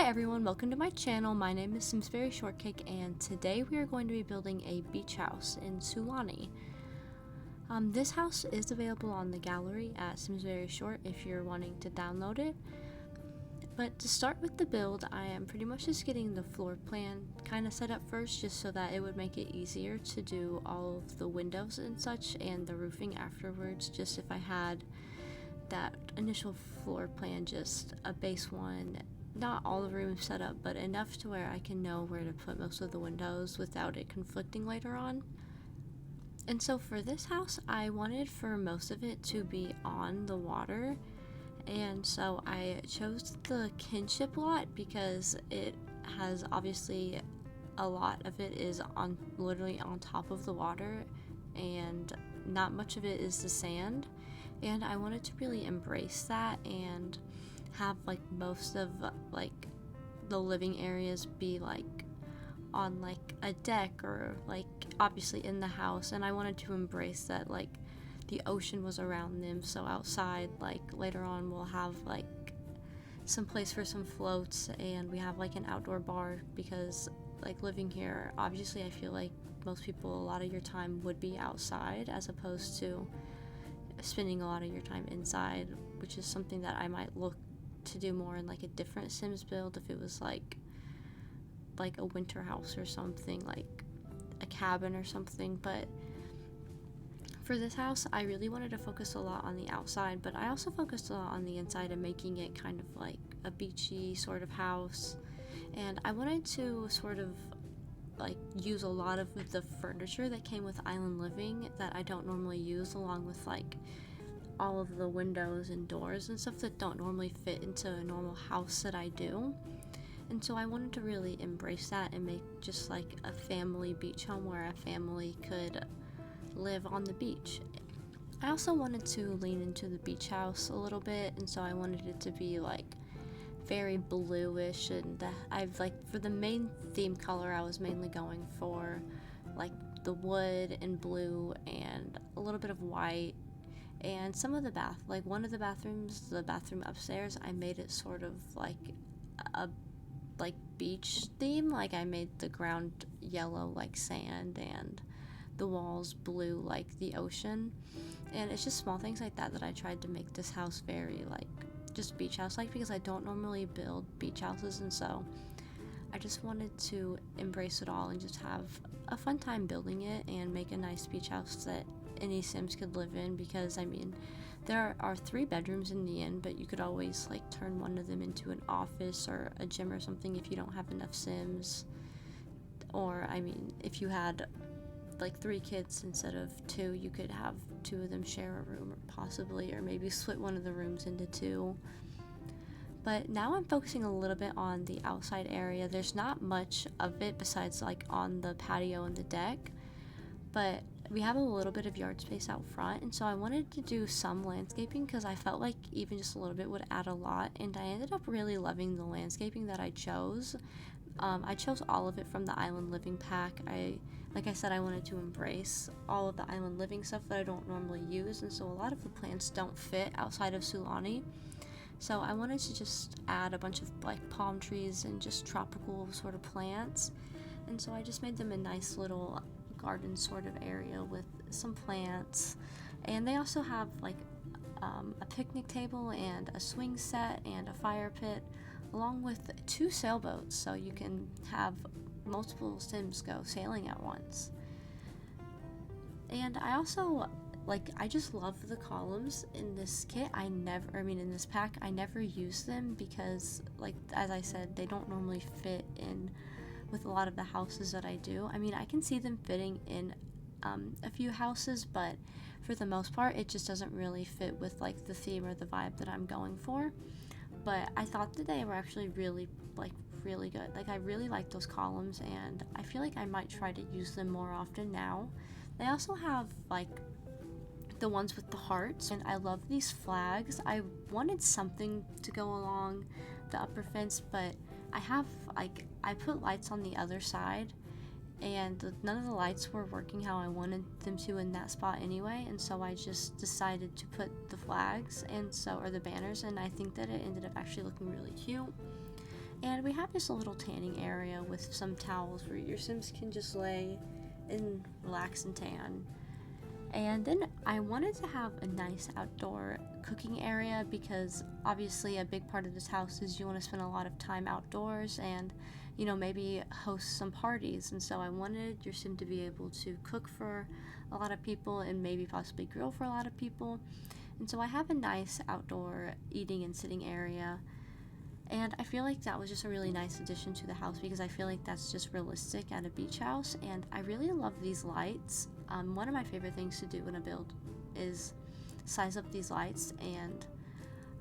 everyone, welcome to my channel. My name is Simsbury Shortcake, and today we are going to be building a beach house in Sulani. This house is available on the gallery at Simsbury Short if you're wanting to download it. But to start with the build, I am pretty much just getting the floor plan kind of set up first, just so that it would make it easier to do all of the windows and such and the roofing afterwards, just if I had that initial floor plan, just a base one, not all the rooms set up, but enough to where I can know where to put most of the windows without it conflicting later on. And so for this house, I wanted for most of it to be on the water, and so I chose the Kinship lot because it has obviously a lot of it is on literally on top of the water, and not much of it is the sand. And I wanted to really embrace that and have like most of like the living areas be like on like a deck or like obviously in the house, and I wanted to embrace that like the ocean was around them, so outside like later on we'll have like some place for some floats, and we have like an outdoor bar because like living here, obviously I feel like most people a lot of your time would be outside as opposed to spending a lot of your time inside, which is something that I might look to do more in like a different Sims build if it was like a winter house or something, like a cabin or something. But for this house, I really wanted to focus a lot on the outside, but I also focused a lot on the inside and making it kind of like a beachy sort of house. And I wanted to sort of like use a lot of the furniture that came with Island Living that I don't normally use, along with like all of the windows and doors and stuff that don't normally fit into a normal house that I do. And so I wanted to really embrace that and make just like a family beach home where a family could live on the beach. I also wanted to lean into the beach house a little bit, and so I wanted it to be like very bluish, and I've like for the main theme color I was mainly going for like the wood and blue and a little bit of white. And some of the like one of the bathrooms, the bathroom upstairs, I made it sort of like a like beach theme. Like I made the ground yellow like sand and the walls blue like the ocean. And it's just small things like that that I tried to make this house very like just beach house like, because I don't normally build beach houses, and so I just wanted to embrace it all and just have a fun time building it and make a nice beach house that any Sims could live in. Because I mean, there are 3 bedrooms in the inn, but you could always like turn one of them into an office or a gym or something if you don't have enough Sims. Or I mean, if you had like 3 kids instead of 2, you could have 2 of them share a room, or possibly, or maybe split one of the rooms into 2. But now I'm focusing a little bit on the outside area. There's not much of it besides like on the patio and the deck, but we have a little bit of yard space out front, and so I wanted to do some landscaping because I felt like even just a little bit would add a lot, and I ended up really loving the landscaping that I chose. I chose all of it from the Island Living pack. Like I said, I wanted to embrace all of the Island Living stuff that I don't normally use, and so a lot of the plants don't fit outside of Sulani. So I wanted to just add a bunch of like palm trees and just tropical sort of plants, and so I just made them a nice little garden sort of area with some plants. And they also have like a picnic table and a swing set and a fire pit, along with 2 sailboats, so you can have multiple Sims go sailing at once. And I also I just love the columns in this kit. In this pack, I never use them because, like, as I said, they don't normally fit in with a lot of the houses that I do. I mean, I can see them fitting in a few houses, but for the most part, it just doesn't really fit with like the theme or the vibe that I'm going for. But I thought that they were actually really good. Like, I really like those columns, and I feel like I might try to use them more often now. They also have like the ones with the hearts, and I love these flags. I wanted something to go along the upper fence, but I put lights on the other side, and none of the lights were working how I wanted them to in that spot anyway, and so I just decided to put the flags or the banners, and I think that it ended up actually looking really cute. And we have just a little tanning area with some towels where your Sims can just lay and relax and tan. And then I wanted to have a nice outdoor cooking area because obviously a big part of this house is you want to spend a lot of time outdoors and, you know, maybe host some parties. And so I wanted your Sim to be able to cook for a lot of people and maybe possibly grill for a lot of people. And so I have a nice outdoor eating and sitting area. And I feel like that was just a really nice addition to the house because I feel like that's just realistic at a beach house. And I really love these lights. One of my favorite things to do in a build is size up these lights. And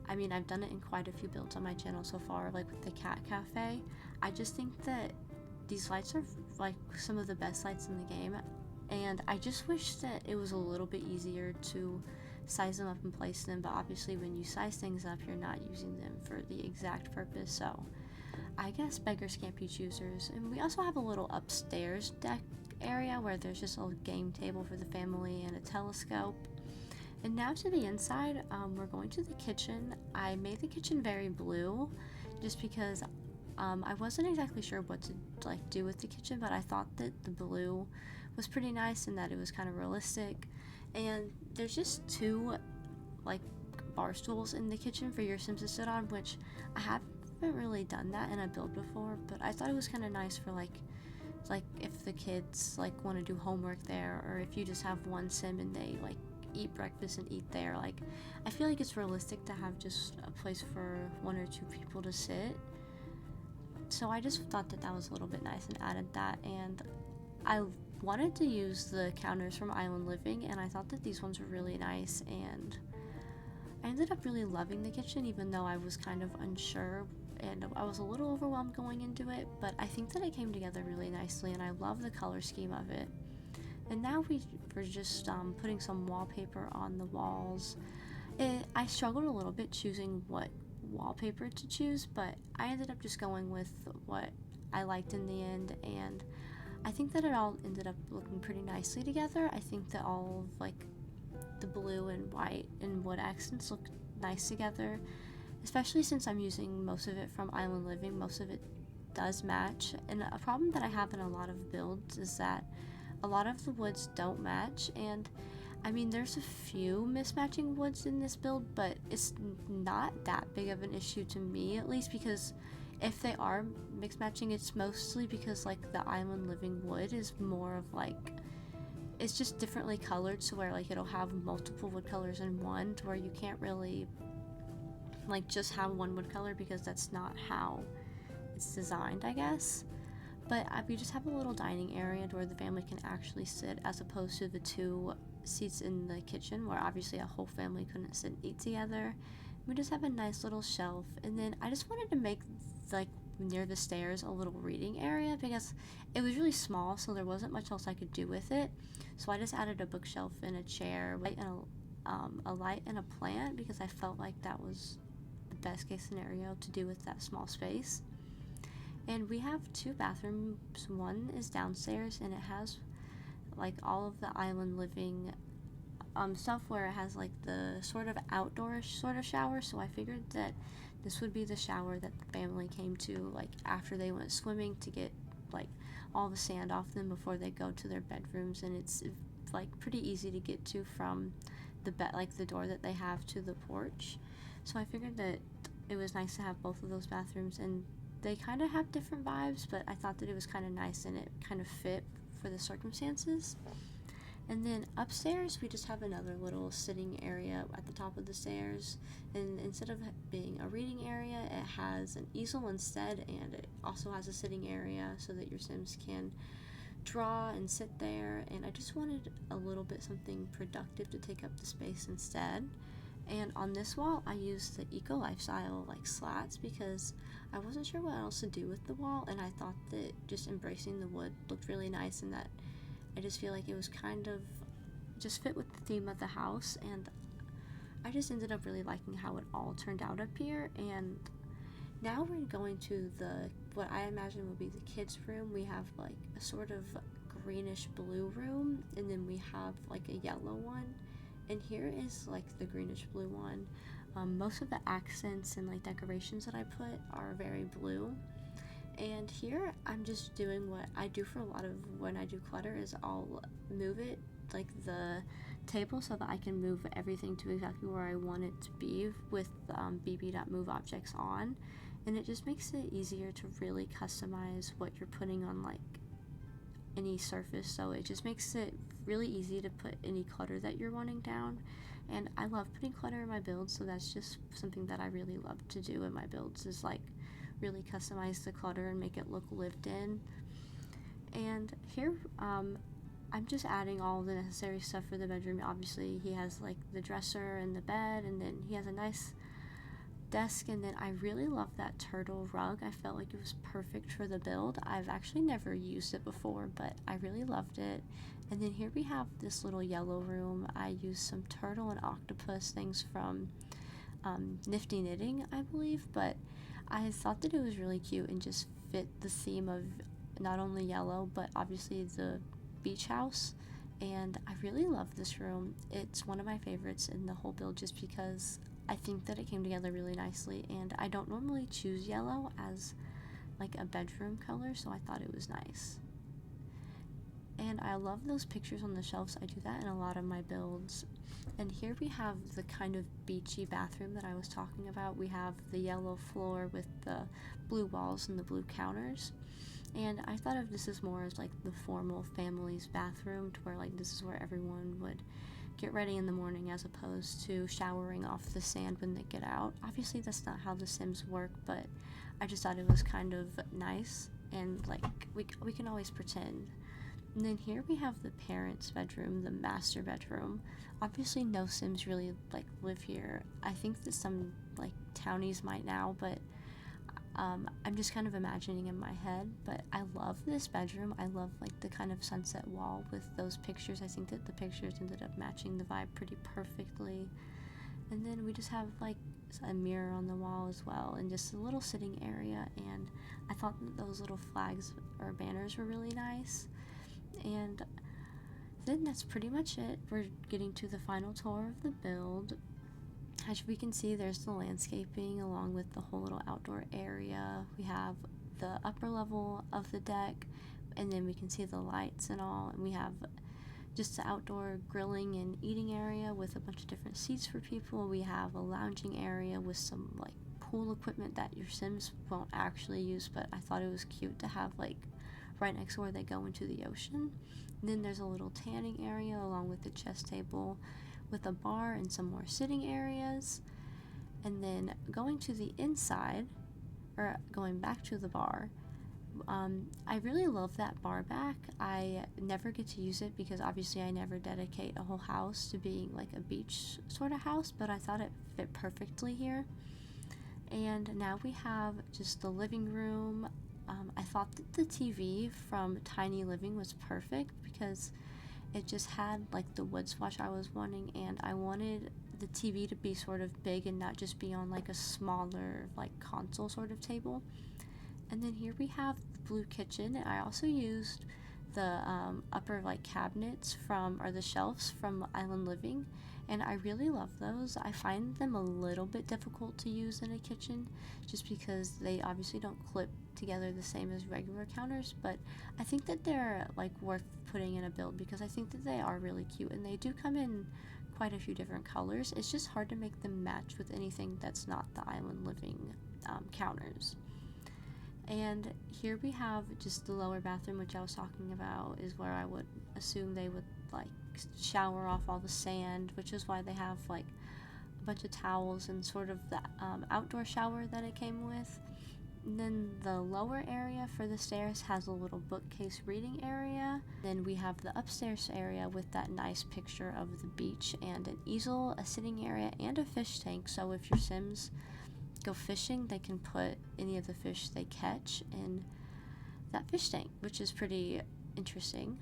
I mean, I've done it in quite a few builds on my channel so far, like with the cat cafe. I just think that these lights are like some of the best lights in the game. And I just wish that it was a little bit easier to size them up and place them, but obviously when you size things up you're not using them for the exact purpose, so I guess beggars can't be choosers. And we also have a little upstairs deck area where there's just a game table for the family and a telescope. And now to the inside, we're going to the kitchen. I made the kitchen very blue just because I wasn't exactly sure what to like do with the kitchen, but I thought that the blue was pretty nice and that it was kind of realistic. And there's just two like bar stools in the kitchen for your Sims to sit on, which I haven't really done that in a build before, but I thought it was kind of nice for like if the kids like want to do homework there, or if you just have one Sim and they like eat breakfast and eat there. Like I feel like it's realistic to have just a place for one or two people to sit. So I just thought that that was a little bit nice and added that. And I wanted to use the counters from Island Living, and I thought that these ones were really nice, and I ended up really loving the kitchen even though I was kind of unsure and I was a little overwhelmed going into it, but I think that it came together really nicely and I love the color scheme of it. And now we're just putting some wallpaper on the walls. I struggled a little bit choosing what wallpaper to choose, but I ended up just going with what I liked in the end, and I think that it all ended up looking pretty nicely together. I think that all of like the blue and white and wood accents look nice together, especially since I'm using most of it from Island Living. Most of it does match, and a problem that I have in a lot of builds is that a lot of the woods don't match. And I mean, there's a few mismatching woods in this build, but it's not that big of an issue to me, at least, because if they are mixed matching, it's mostly because like the Island Living wood is more of like, it's just differently colored, so where like it'll have multiple wood colors in one, to where you can't really like just have one wood color because that's not how it's designed, I guess. But we just have a little dining area where the family can actually sit, as opposed to the two seats in the kitchen where obviously a whole family couldn't sit and eat together. We just have a nice little shelf, and then I just wanted to make like near the stairs a little reading area because it was really small, so there wasn't much else I could do with it. So I just added a bookshelf and a chair and a light and a plant because I felt like that was the best case scenario to do with that small space. And we have two bathrooms. One is downstairs and it has like all of the Island Living stuff, where it has like the sort of outdoor sort of shower. So I figured that this would be the shower that the family came to like after they went swimming to get like all the sand off them before they go to their bedrooms. And it's like pretty easy to get to from the like the door that they have to the porch. So I figured that it was nice to have both of those bathrooms, and they kind of have different vibes, but I thought that it was kind of nice and it kind of fit for the circumstances. And then upstairs we just have another little sitting area at the top of the stairs, and instead of being a reading area, it has an easel instead, and it also has a sitting area so that your Sims can draw and sit there. And I just wanted a little bit something productive to take up the space instead. And on this wall I used the Eco Lifestyle like slats because I wasn't sure what else to do with the wall, and I thought that just embracing the wood looked really nice, and that I just feel like it was kind of just fit with the theme of the house. And I just ended up really liking how it all turned out up here. And now we're going to the what I imagine will be the kids' room. We have like a sort of greenish blue room, and then we have like a yellow one, and here is like the greenish blue one. Most of the accents and like decorations that I put are very blue. And here I'm just doing what I do for a lot of when I do clutter is I'll move it like the table so that I can move everything to exactly where I want it to be with bb.move objects on, and it just makes it easier to really customize what you're putting on like any surface. So it just makes it really easy to put any clutter that you're wanting down. And I love putting clutter in my builds, so that's just something that I really love to do in my builds is like really customize the clutter and make it look lived in. And here I'm just adding all the necessary stuff for the bedroom. Obviously he has like the dresser and the bed, and then he has a nice desk, and then I really love that turtle rug. I felt like it was perfect for the build. I've actually never used it before, but I really loved it. And then here we have this little yellow room. I used some turtle and octopus things from Nifty Knitting, I believe, but I thought that it was really cute and just fit the theme of not only yellow but obviously the beach house. And I really love this room. It's one of my favorites in the whole build just because I think that it came together really nicely, and I don't normally choose yellow as like a bedroom color, so I thought it was nice. And I love those pictures on the shelves. I do that in a lot of my builds. And here we have the kind of beachy bathroom that I was talking about. We have the yellow floor with the blue walls and the blue counters. And I thought of this as more as like the formal family's bathroom, to where like this is where everyone would get ready in the morning as opposed to showering off the sand when they get out. Obviously that's not how the Sims work, but I just thought it was kind of nice, and like we can always pretend. And then here we have the parents' bedroom, the master bedroom. Obviously no Sims really like live here. I think that some like townies might now, but I'm just kind of imagining in my head. But I love this bedroom. I love like the kind of sunset wall with those pictures. I think that the pictures ended up matching the vibe pretty perfectly. And then we just have like a mirror on the wall as well, and just a little sitting area. And I thought that those little flags or banners were really nice. And then that's pretty much it. We're getting to the final tour of the build. As we can see, there's the landscaping along with the whole little outdoor area. We have the upper level of the deck, and then we can see the lights and all, and we have just the outdoor grilling and eating area with a bunch of different seats for people. We have a lounging area with some like pool equipment that your Sims won't actually use, but I thought it was cute to have like right next to where they go into the ocean. And then there's a little tanning area along with the chess table with a bar and some more sitting areas. And then going to the inside, or going back to the bar, I really love that bar back. I never get to use it because obviously I never dedicate a whole house to being like a beach sort of house, but I thought it fit perfectly here. And now we have just the living room. I thought that the TV from Tiny Living was perfect because it just had like the wood swatch I was wanting, and I wanted the TV to be sort of big and not just be on like a smaller like console sort of table. And then here we have the blue kitchen. I also used the upper like cabinets from, or the shelves from Island Living, and I really love those. I find them a little bit difficult to use in a kitchen just because they obviously don't clip together the same as regular counters, but I think that they're like worth putting in a build because I think that they are really cute, and they do come in quite a few different colors. It's just hard to make them match with anything that's not the Island Living counters. And here we have just the lower bathroom, which I was talking about is where I would assume they would like shower off all the sand, which is why they have like a bunch of towels and sort of the outdoor shower that it came with. And then the lower area for the stairs has a little bookcase reading area. Then we have the upstairs area with that nice picture of the beach and an easel, a sitting area, and a fish tank. So if your Sims go fishing, they can put any of the fish they catch in that fish tank, which is pretty interesting.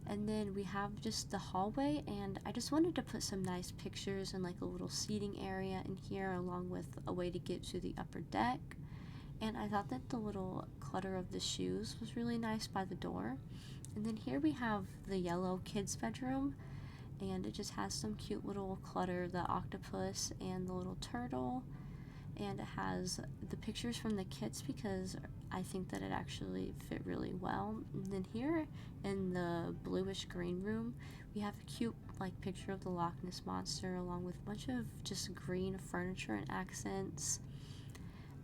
And then we have just the hallway, and I just wanted to put some nice pictures and like a little seating area in here along with a way to get to the upper deck. And I thought that the little clutter of the shoes was really nice by the door. And then here we have the yellow kids bedroom, and it just has some cute little clutter, the octopus and the little turtle, and it has the pictures from the kits because I think that it actually fit really well. And then here in the bluish green room, we have a cute like picture of the Loch Ness Monster along with a bunch of just green furniture and accents.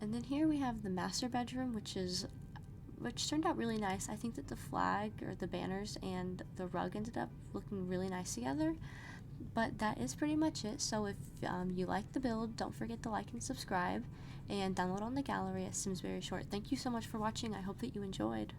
And then here we have the master bedroom, which turned out really nice. I think that the flag or the banners and the rug ended up looking really nice together. But that is pretty much it. So if you like the build, don't forget to like and subscribe and download on the gallery at Sims Very Short. Thank you so much for watching. I hope that you enjoyed.